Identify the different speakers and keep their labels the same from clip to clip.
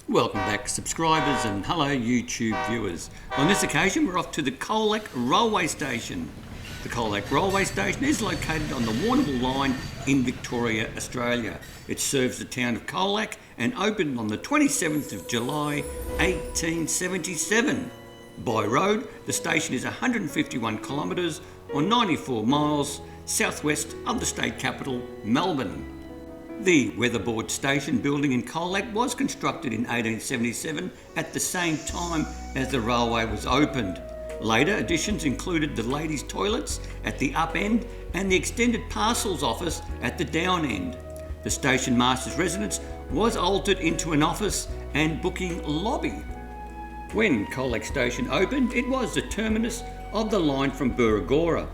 Speaker 1: Welcome back, subscribers, and hello YouTube viewers. On this occasion we're off to the Colac railway station. The Colac railway station is located on the Warrnambool line in Victoria, Australia. It serves the town of Colac and opened on the 27th of July 1877. By road, the station is 151 kilometres or 94 miles southwest of the state capital, Melbourne. The weatherboard station building in Colac was constructed in 1877 at the same time as the railway was opened. Later additions included the ladies' toilets at the up end and the extended parcels office at the down end. The station master's residence was altered into an office and booking lobby. When Colac station opened, it was the terminus of the line from Burragora.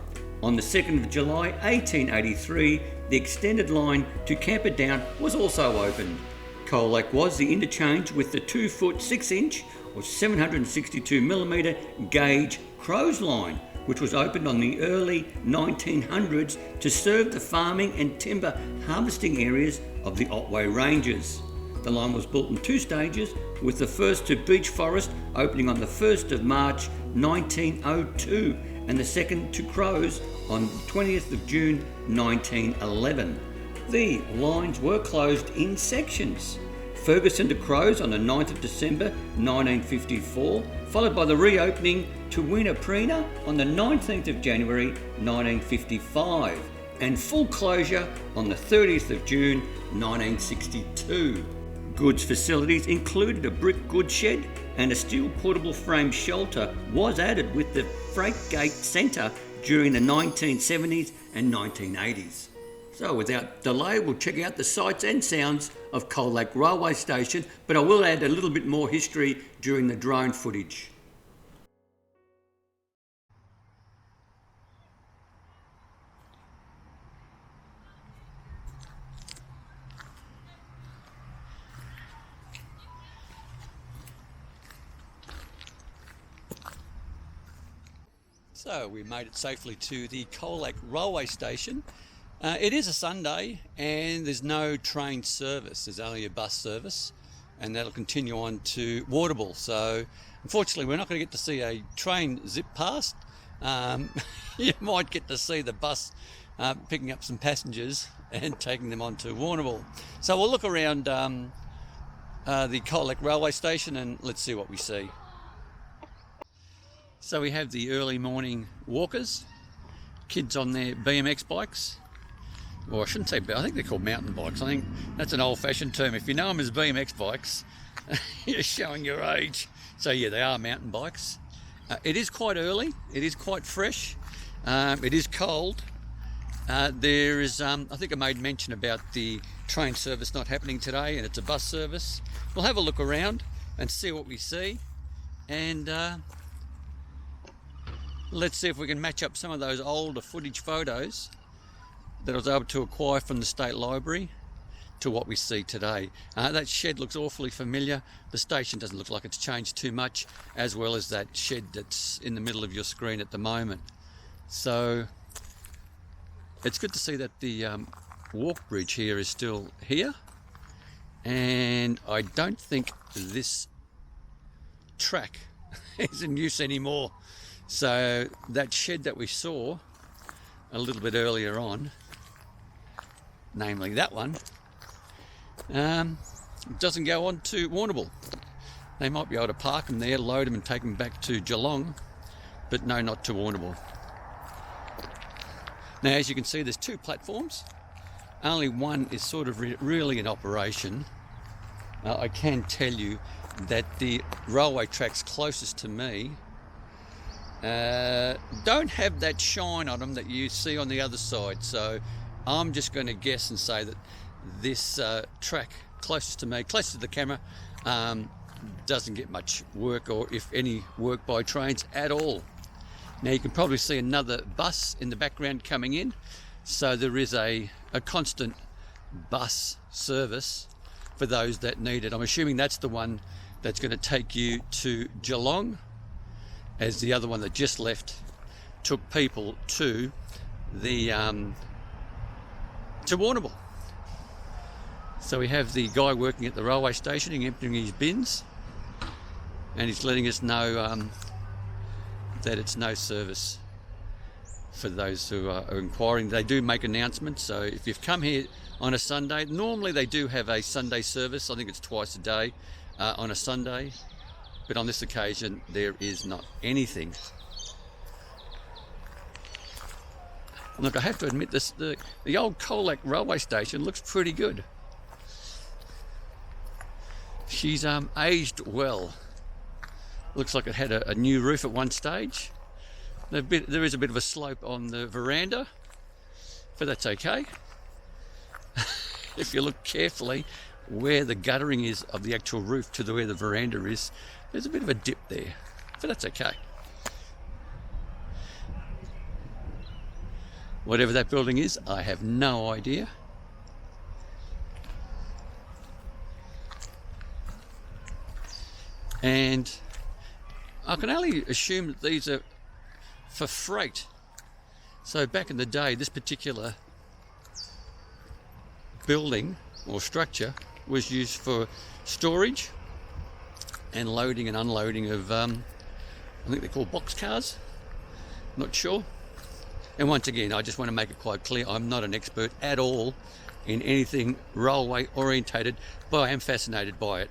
Speaker 1: On the 2nd of July 1883, the extended line to Camperdown was also opened. Colac was the interchange with the 2-foot 6-inch or 762mm gauge Crows line, which was opened on the early 1900s to serve the farming and timber harvesting areas of the Otway Ranges. The line was built in 2 stages, with the first to Beech Forest opening on the 1st of March 1902 and the second to Crows on 20th of June 1911. The lines were closed in sections. Ferguson to Crows on the 9th of December 1954, followed by the reopening to Weeaproinah on the 19th of January 1955, and full closure on the 30th of June 1962. Goods facilities included a brick goods shed and a steel portable frame shelter was added with the freight gate centre during the 1970s and 1980s. So without delay, we'll check out the sights and sounds of Colac railway station, but I will add a little bit more history during the drone footage. So we made it safely to the Colac railway station. It is a Sunday and there's no train service, there's only a bus service, and that'll continue on to Warrnambool. So unfortunately we're not going to get to see a train zip past. You might get to see the bus picking up some passengers and taking them on to Warrnambool. So we'll look around the Colac railway station and let's see what we see. So we have the early morning walkers, kids on their BMX bikes, or I shouldn't say, I think they're called mountain bikes. I think that's an old-fashioned term. If you know them as BMX bikes, you're showing your age. So yeah, they are mountain bikes. It is quite early, it is quite fresh, it is cold. There is, I think I made mention about the train service not happening today, and it's a bus service. We'll have a look around and see what we see, and let's see if we can match up some of those older footage photos that I was able to acquire from the State Library to what we see today. That shed looks awfully familiar. The station doesn't look like it's changed too much, as well as that shed that's in the middle of your screen at the moment. So it's good to see that the walk bridge here is still here, and I don't think this track is in use anymore. So that shed that we saw a little bit earlier on, namely that one, doesn't go on to Warrnambool. They might be able to park them there, load them and take them back to Geelong, but no, not to Warrnambool. Now, as you can see, there's 2 platforms. Only one is sort of really in operation. I can tell you that the railway tracks closest to me don't have that shine on them that you see on the other side, so I'm just going to guess and say that this track closest to me, closest to the camera, doesn't get much work, or if any work by trains at all. Now you can probably see another bus in the background coming in, so there is a constant bus service for those that need it. I'm assuming that's the one that's going to take you to Geelong, as the other one that just left took people to the to Warrnambool. So we have the guy working at the railway station emptying his bins, and he's letting us know that it's no service for those who are inquiring. They do make announcements, so if you've come here on a Sunday, normally they do have a Sunday service. I think it's twice a day on a Sunday, but on this occasion there is not anything. Look, I have to admit this, the old Colac railway station looks pretty good. She's aged well. Looks like it had a new roof at one stage. There is a bit of a slope on the veranda, but that's okay. If you look carefully where the guttering is of the actual roof to where the veranda is, there's a bit of a dip there, but that's okay. Whatever that building is, I have no idea. And I can only assume that these are for freight. So back in the day, this particular building or structure was used for storage and loading and unloading of, I think they're called box cars, not sure. And once again, I just want to make it quite clear, I'm not an expert at all in anything railway orientated, but I am fascinated by it.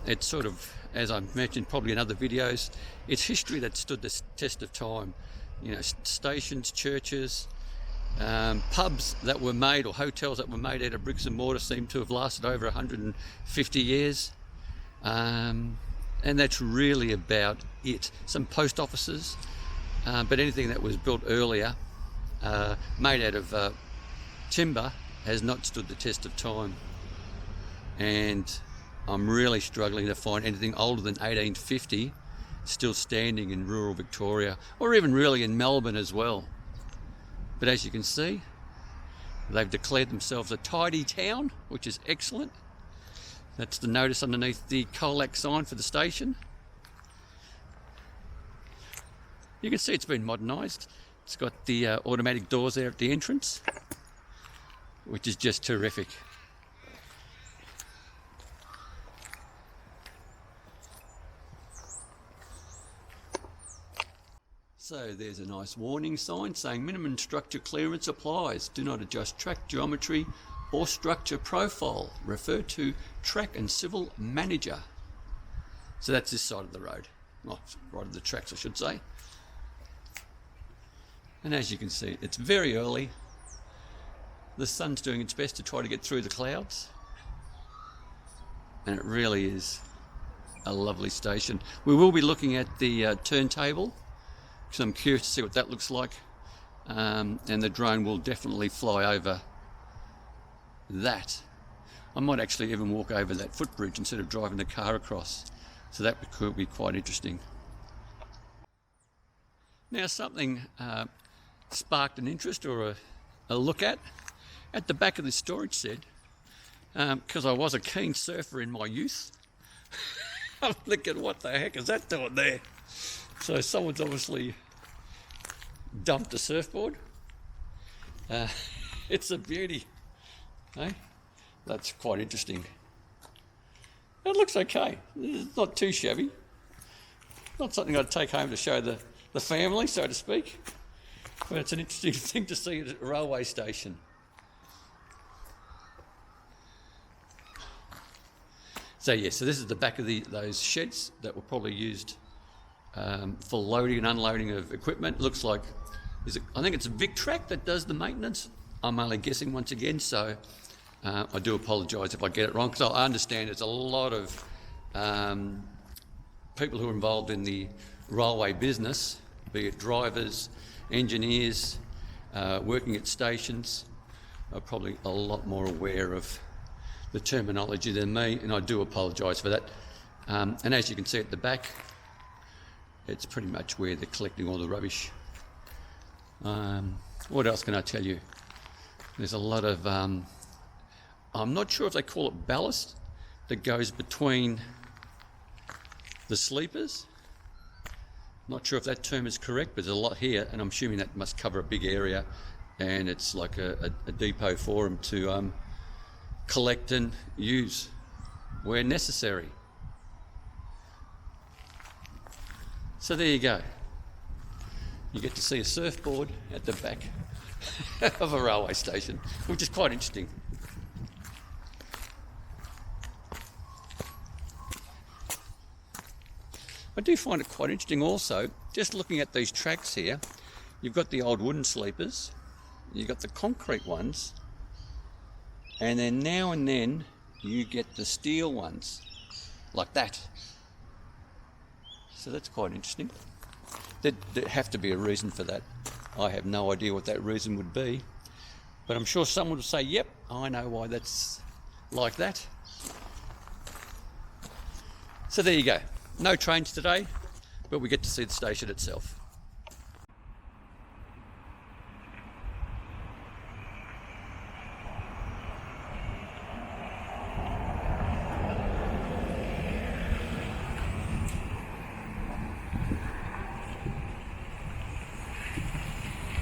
Speaker 1: It's sort of, as I've mentioned probably in other videos, it's history that stood the test of time. You know, stations, churches, pubs that were made, or hotels that were made out of bricks and mortar seem to have lasted over 150 years. And that's really about it. Some post offices, but anything that was built earlier, made out of timber, has not stood the test of time. And I'm really struggling to find anything older than 1850 still standing in rural Victoria, or even really in Melbourne as well. But as you can see, they've declared themselves a tidy town, which is excellent. That's the notice underneath the Colac sign for the station. You can see it's been modernised. It's got the automatic doors there at the entrance, which is just terrific. So there's a nice warning sign saying minimum structure clearance applies. Do not adjust track geometry or structure profile. Refer to track and civil manager. So that's this side of the road. Well, right of the tracks, I should say. And as you can see, it's very early. The sun's doing its best to try to get through the clouds. And it really is a lovely station. We will be looking at the turntable, because I'm curious to see what that looks like. And the drone will definitely fly over that. I might actually even walk over that footbridge instead of driving the car across. So that could be quite interesting. Now something sparked an interest or a look at the back of this storage shed, because I was a keen surfer in my youth. I'm thinking, what the heck is that doing there? So someone's obviously dumped a surfboard. It's a beauty. Eh? That's quite interesting. It looks okay. It's not too shabby. Not something I'd take home to show the family, so to speak. But it's an interesting thing to see at a railway station. So yeah, so this is the back of those sheds that were probably used for loading and unloading of equipment. Looks like, I think it's a Vic Track that does the maintenance. I'm only guessing once again, so I do apologise if I get it wrong, because I understand there's a lot of people who are involved in the railway business, be it drivers, engineers, working at stations, are probably a lot more aware of the terminology than me, and I do apologise for that. And as you can see at the back, it's pretty much where they're collecting all the rubbish. What else can I tell you? There's a lot of, I'm not sure if they call it ballast, that goes between the sleepers. Not sure if that term is correct, but there's a lot here, and I'm assuming that must cover a big area, and it's like a depot for them to collect and use where necessary. So there you go. You get to see a surfboard at the back of a railway station, which is quite interesting. I do find it quite interesting also, just looking at these tracks here. You've got the old wooden sleepers, you've got the concrete ones, and then now and then you get the steel ones, like that. So that's quite interesting. There'd have to be a reason for that. I have no idea what that reason would be, but I'm sure someone would say, yep, I know why that's like that. So there you go. No trains today, but we get to see the station itself.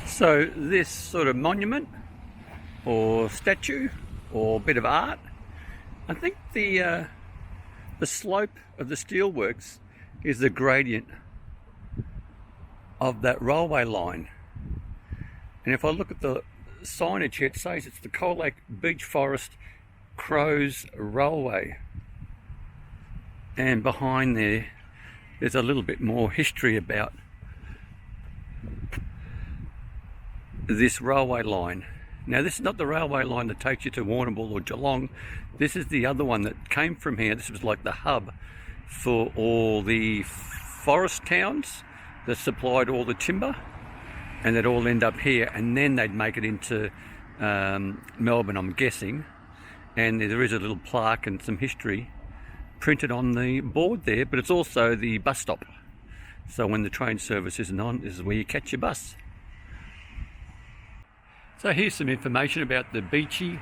Speaker 1: So this sort of monument or statue or bit of art, I think the slope of the steelworks is the gradient of that railway line. And if I look at the signage here, it says it's the Colac Beech Forest Crows Railway. And behind there's a little bit more history about this railway line. Now this is not the railway line that takes you to Warrnambool or Geelong. This is the other one that came from here. This was like the hub for all the forest towns that supplied all the timber, and they'd all end up here, and then they'd make it into Melbourne, I'm guessing. And there is a little plaque and some history printed on the board there, but it's also the bus stop. So when the train service isn't on, this is where you catch your bus. So here's some information about the Beachy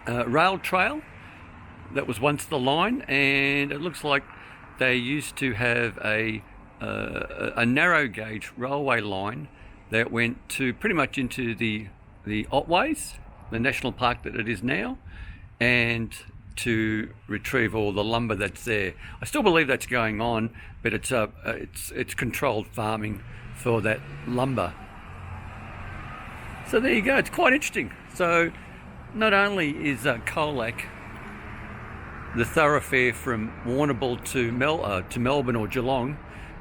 Speaker 1: rail trail that was once the line, and it looks like they used to have a narrow gauge railway line that went to pretty much into the Otways, the national park that it is now, and to retrieve all the lumber that's there. I still believe that's going on, but it's controlled farming for that lumber. So there you go, it's quite interesting. So not only is Colac the thoroughfare from Warrnambool to Melbourne or Geelong,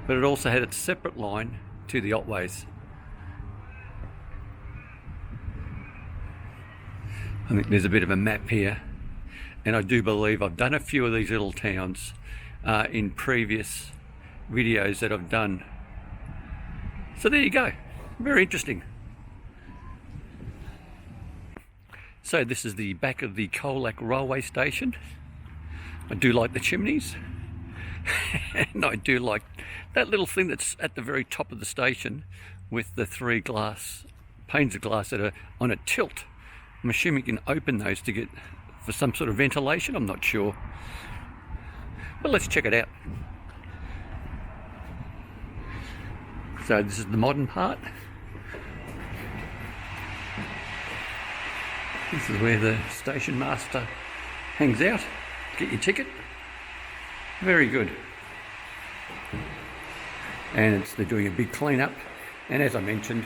Speaker 1: but it also had its separate line to the Otways. I think there's a bit of a map here, and I do believe I've done a few of these little towns in previous videos that I've done. So there you go, very interesting. So this is the back of the Colac railway station. I do like the chimneys, and I do like that little thing that's at the very top of the station with the 3 panes of glass that are on a tilt. I'm assuming you can open those to get for some sort of ventilation, I'm not sure. But let's check it out. So this is the modern part. This is where the station master hangs out. Get your ticket. Very good. And they're doing a big clean up. And as I mentioned,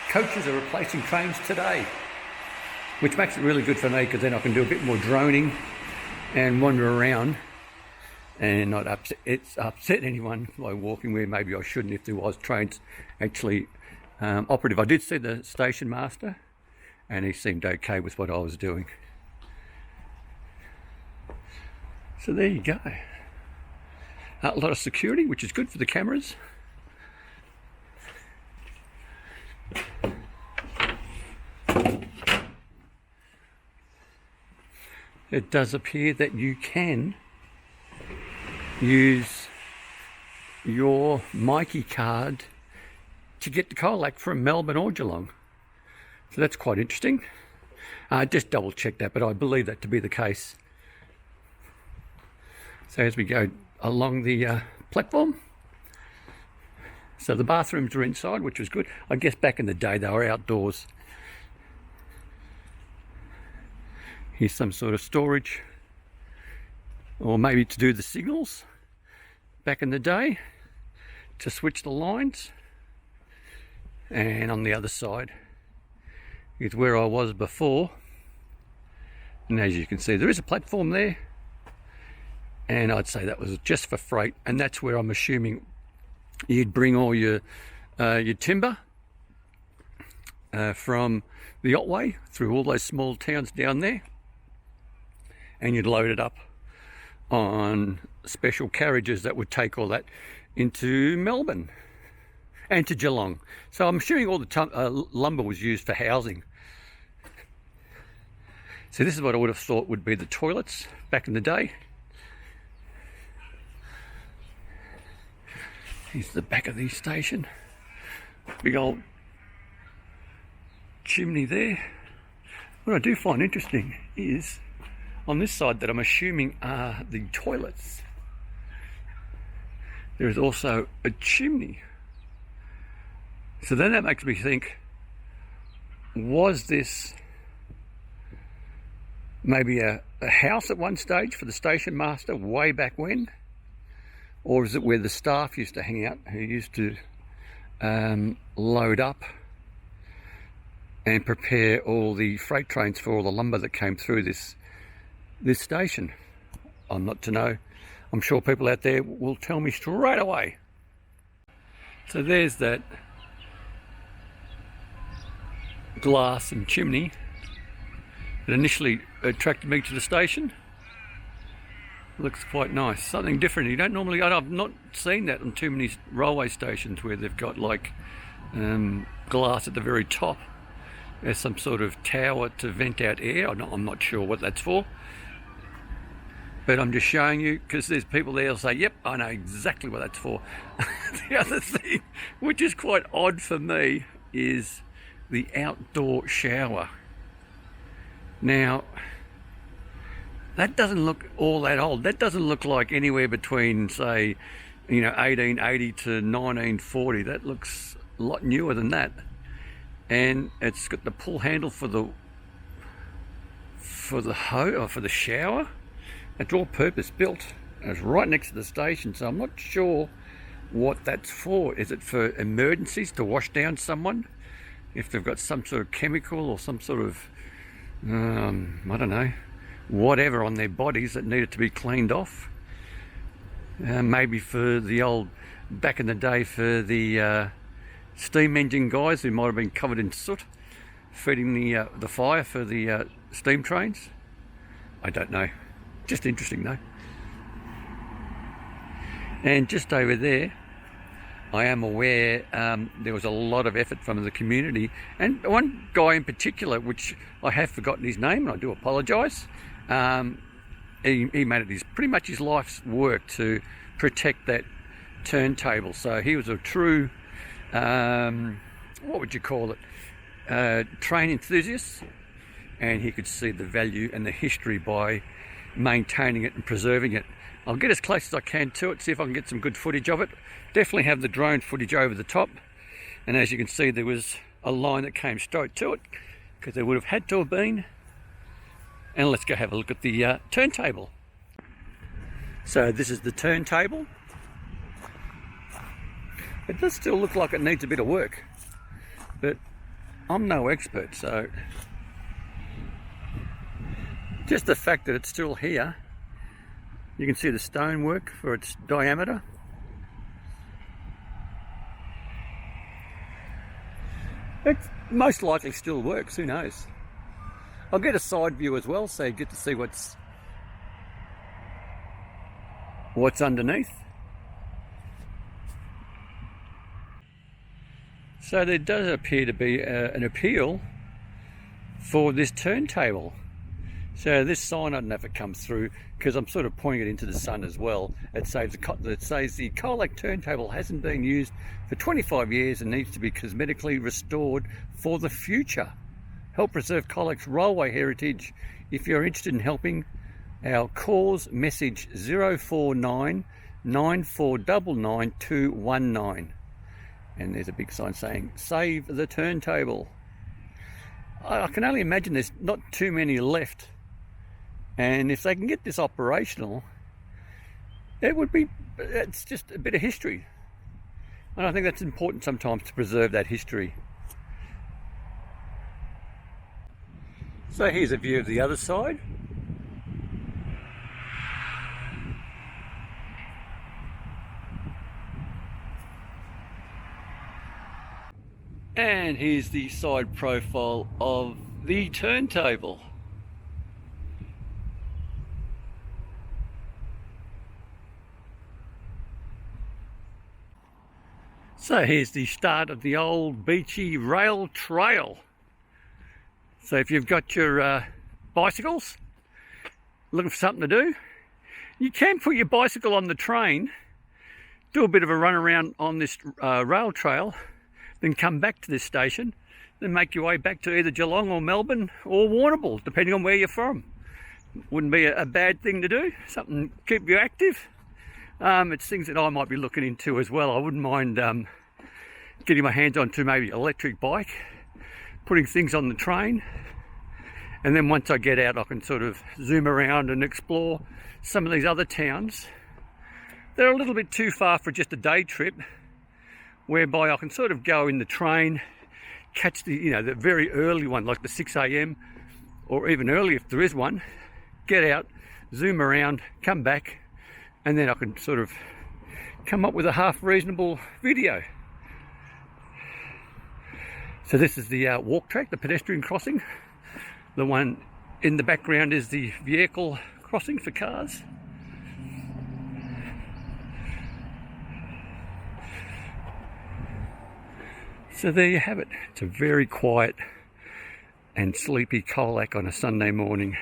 Speaker 1: coaches are replacing trains today, which makes it really good for me, because then I can do a bit more droning and wander around and not upset anyone by walking where maybe I shouldn't if there was trains actually operative. I did see the station master, and he seemed okay with what I was doing. So there you go. A lot of security, which is good for the cameras. It does appear that you can use your Mikey card to get to Colac from Melbourne or Geelong. So that's quite interesting. Just double check that, but I believe that to be the case. So as we go along the platform, so the bathrooms are inside, which was good. I guess back in the day they were outdoors. Here's some sort of storage, or maybe to do the signals back in the day, to switch the lines. And on the other side is where I was before, and as you can see there is a platform there, and I'd say that was just for freight, and that's where I'm assuming you'd bring all your timber from the Otway through all those small towns down there, and you'd load it up on special carriages that would take all that into Melbourne and to Geelong. So I'm assuming all the lumber was used for housing. So this is what I would have thought would be the toilets back in the day. Here's the back of the station. Big old chimney there. What I do find interesting is on this side that I'm assuming are the toilets, there is also a chimney. So then that makes me think, was this maybe a house at one stage for the station master way back when? Or is it where the staff used to hang out, who used to load up and prepare all the freight trains for all the lumber that came through this station? I'm not to know. I'm sure people out there will tell me straight away. So there's that glass and chimney that initially attracted me to the station. Looks quite nice, something different. You don't normally, I've not seen that on too many railway stations where they've got like glass at the very top. There's some sort of tower to vent out air. I'm not sure what that's for, but I'm just showing you because there's people there who'll say, yep, I know exactly what that's for. The other thing, which is quite odd for me, is the outdoor shower. Now, that doesn't look all that old. That doesn't look like anywhere between, say, 1880 to 1940. That looks a lot newer than that. And it's got the pull handle for the shower. It's all purpose built. And it's right next to the station, so I'm not sure what that's for. Is it for emergencies, to wash down someone if they've got some sort of chemical or some sort of I don't know, whatever on their bodies that needed to be cleaned off? Maybe for the old, back in the day, for the steam engine guys who might have been covered in soot, feeding the fire for the steam trains. I don't know. Just interesting though. And just over there, I am aware there was a lot of effort from the community, and one guy in particular, which I have forgotten his name, and I do apologise. He made it pretty much his life's work to protect that turntable. So he was a true, what would you call it, train enthusiast, and he could see the value and the history by maintaining it and preserving it. I'll get as close as I can to it, see if I can get some good footage of it. Definitely have the drone footage over the top, and as you can see, there was a line that came straight to it, because there would have had to have been. And let's go have a look at the turntable. So this is the turntable. It does still look like it needs a bit of work, but I'm no expert, so just the fact that it's still here, you can see the stonework for its diameter. It most likely still works, who knows. I'll get a side view as well, so you get to see what's underneath. So there does appear to be an appeal for this turntable. So this sign, I don't know if it comes through, because I'm sort of pointing it into the sun as well. It says the Colac turntable hasn't been used for 25 years and needs to be cosmetically restored for the future. Help preserve Colac's railway heritage. If you're interested in helping, our cause message 049 9499 219. And there's a big sign saying, save the turntable. I can only imagine there's not too many left And if they can get this operational, it's just a bit of history. And I think that's important sometimes to preserve that history. So here's a view of the other side. And here's the side profile of the turntable. So here's the start of the old Beachy rail trail. So if you've got your bicycles, looking for something to do, you can put your bicycle on the train, do a bit of a run around on this rail trail, then come back to this station, then make your way back to either Geelong or Melbourne or Warrnambool, depending on where you're from. Wouldn't be a bad thing to do, something to keep you active. It's things that I might be looking into as well. I wouldn't mind getting my hands onto maybe an electric bike, putting things on the train, and then once I get out I can sort of zoom around and explore some of these other towns. They're a little bit too far for just a day trip, whereby I can sort of go in the train, catch the the very early one, like the 6 a.m. or even early if there is one, get out, zoom around, come back, and then I can sort of come up with a half reasonable video. So this is the walk track, the pedestrian crossing. The one in the background is the vehicle crossing for cars. So there you have it. It's a very quiet and sleepy Colac on a Sunday morning.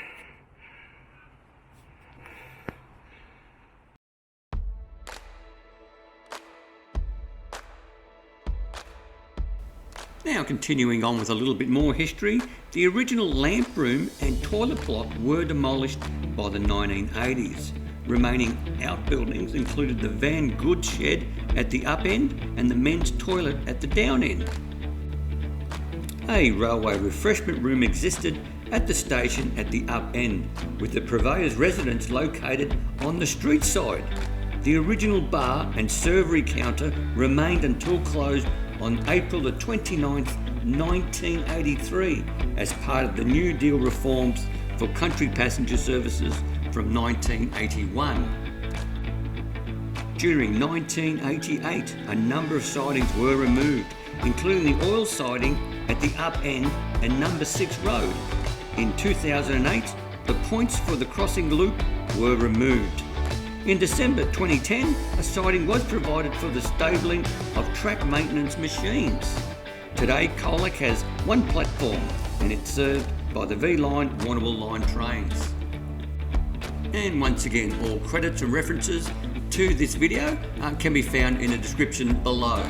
Speaker 1: Now continuing on with a little bit more history, the original lamp room and toilet block were demolished by the 1980s. Remaining outbuildings included the van goods shed at the up end and the men's toilet at the down end. A railway refreshment room existed at the station at the up end, with the purveyor's residence located on the street side. The original bar and servery counter remained until closed on April the 29th, 1983, as part of the New Deal reforms for country passenger services from 1981. During 1988, a number of sidings were removed, including the oil siding at the up end and number 6 road. In 2008, the points for the crossing loop were removed. In December 2010, a siding was provided for the stabling of track maintenance machines. Today, Colac has one platform and it's served by the V-Line Warrnambool line trains. And once again, all credits and references to this video can be found in the description below.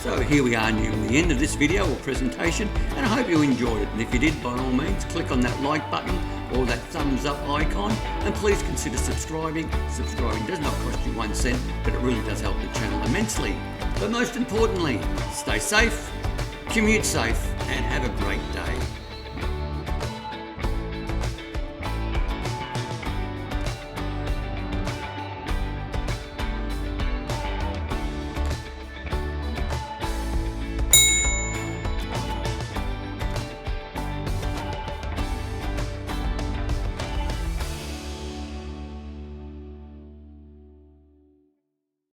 Speaker 1: So here we are near the end of this video or presentation, and I hope you enjoyed it. And if you did, by all means, click on that like button or that thumbs up icon, and please consider subscribing. Subscribing does not cost you 1 cent, but it really does help the channel immensely. But most importantly, stay safe, commute safe, and have a great day.